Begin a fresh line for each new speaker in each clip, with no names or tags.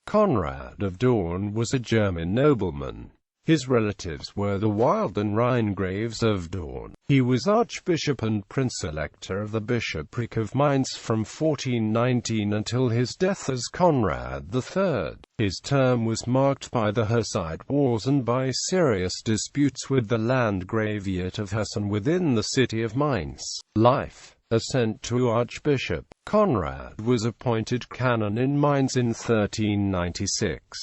Conrad of Dhaun was a German nobleman. His relatives were the Wild and Rhinegraves of Dhaun. He was Archbishop and Prince-elector of the Bishopric of Mainz from 1419 until his death as Conrad III. His term was marked by the Hussite Wars and by serious disputes with the Landgraviate of Hesse within the city of Mainz. Life. Ascent to Archbishop. Conrad was appointed canon in Mainz in 1396.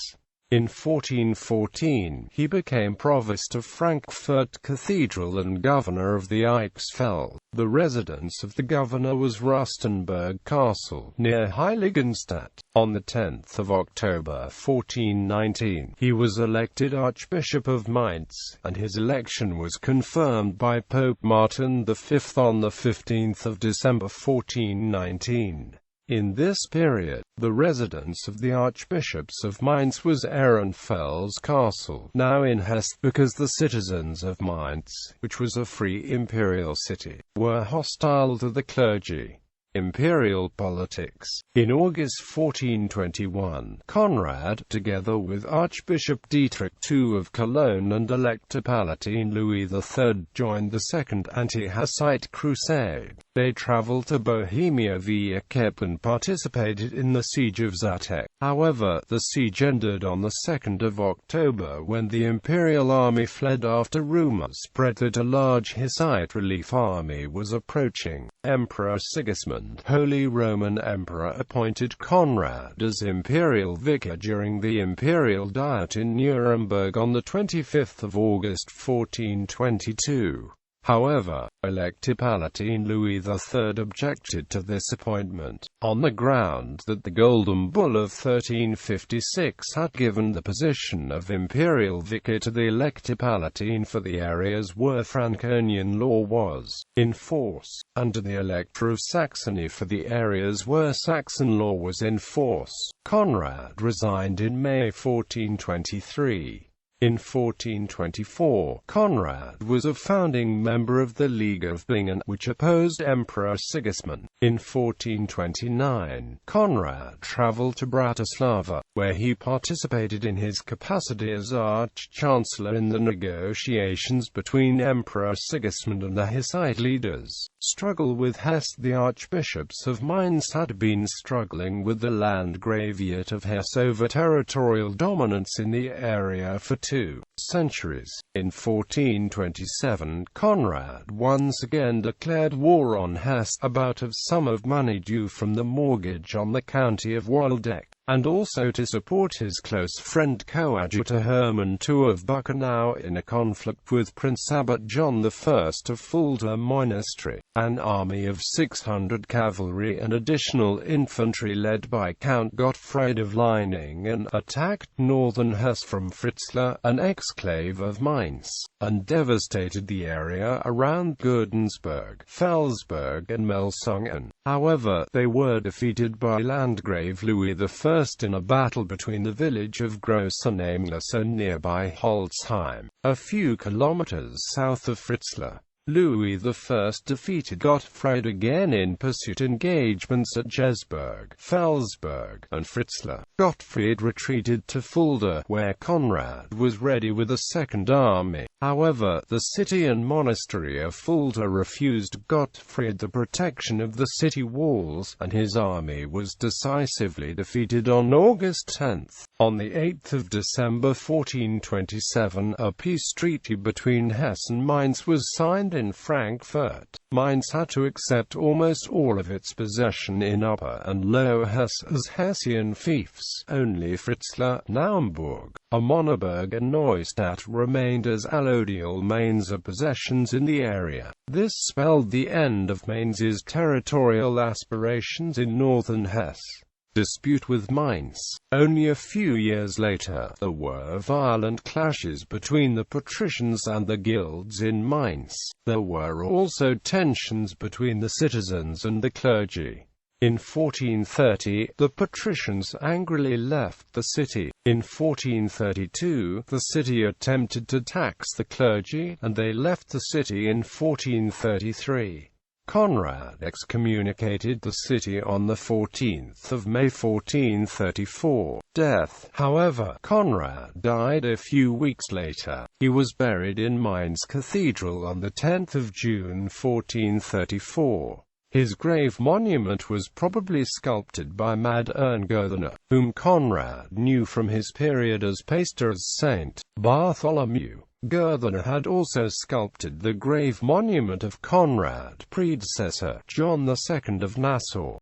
In 1414, he became provost of Frankfurt Cathedral and governor of the Eichsfeld. The residence of the governor was Rustenburg Castle, near Heiligenstadt. On the 10th of October 1419, he was elected Archbishop of Mainz, and his election was confirmed by Pope Martin V on the 15th of December 1419. In this period, the residence of the Archbishops of Mainz was Ehrenfels Castle, now in Hesse, because the citizens of Mainz, which was a free imperial city, were hostile to the clergy. Imperial politics. In August 1421, Conrad, together with Archbishop Dietrich II of Cologne and Elector Palatine Louis III, joined the Second Anti-Hussite Crusade. They traveled to Bohemia via Kep and participated in the siege of Zattek. However, the siege ended on the 2nd of October when the imperial army fled after rumors spread that a large Hussite relief army was approaching. Emperor Sigismund, Holy Roman Emperor, appointed Conrad as imperial vicar during the imperial diet in Nuremberg on the 25th of August 1422. However, Elector Palatine Louis III objected to this appointment, on the ground that the Golden Bull of 1356 had given the position of imperial vicar to the Elector Palatine for the areas where Franconian law was in force, and to the Elector of Saxony for the areas where Saxon law was in force. Conrad resigned in May 1423. In 1424, Conrad was a founding member of the League of Bingen, which opposed Emperor Sigismund. In 1429, Conrad traveled to Bratislava, where he participated in his capacity as Arch-Chancellor in the negotiations between Emperor Sigismund and the Hussite leaders. Struggle with Hesse. The Archbishops of Mainz had been struggling with the Landgraviate of Hesse over territorial dominance in the area for 2 centuries. In 1427, Conrad once again declared war on Hesse, about a sum of money due from the mortgage on the county of Waldeck, and also to support his close friend coadjutor Hermann II of Buchenau in a conflict with Prince Abbot John I of Fulda Monastery. An army of 600 cavalry and additional infantry led by Count Gottfried of Leiningen attacked northern Hesse from Fritzlar, an exclave of Mainz, and devastated the area around Gurdensburg, Felsberg and Melsungen. However, they were defeated by Landgrave Louis I in a battle between the village of Großenamlus and nearby Holzheim, a few kilometers south of Fritzlar. Louis I defeated Gottfried again in pursuit engagements at Jesberg, Felsberg, and Fritzlar. Gottfried retreated to Fulda, where Conrad was ready with a second army. However, the city and monastery of Fulda refused Gottfried the protection of the city walls, and his army was decisively defeated on August 10. On the 8th of December 1427, a peace treaty between Hesse and Mainz was signed in Frankfurt. Mainz had to accept almost all of its possession in Upper and Lower Hesse as Hessian fiefs. Only Fritzlar, Naumburg, Ammonenburg and Neustadt remained as allodial Mainzer possessions in the area. This spelled the end of Mainz's territorial aspirations in northern Hesse. Dispute with Mainz. Only a few years later, there were violent clashes between the patricians and the guilds in Mainz. There were also tensions between the citizens and the clergy. In 1430, the patricians angrily left the city. In 1432, the city attempted to tax the clergy, and they left the city in 1433. Conrad excommunicated the city on 14 May 1434. Death. However, Conrad died a few weeks later. He was buried in Mainz Cathedral on 10 June 1434. His grave monument was probably sculpted by Mad Erngothner, whom Conrad knew from his period as pastor as Saint Bartholomew. Gothner had also sculpted the grave monument of Conrad's predecessor, John II of Nassau.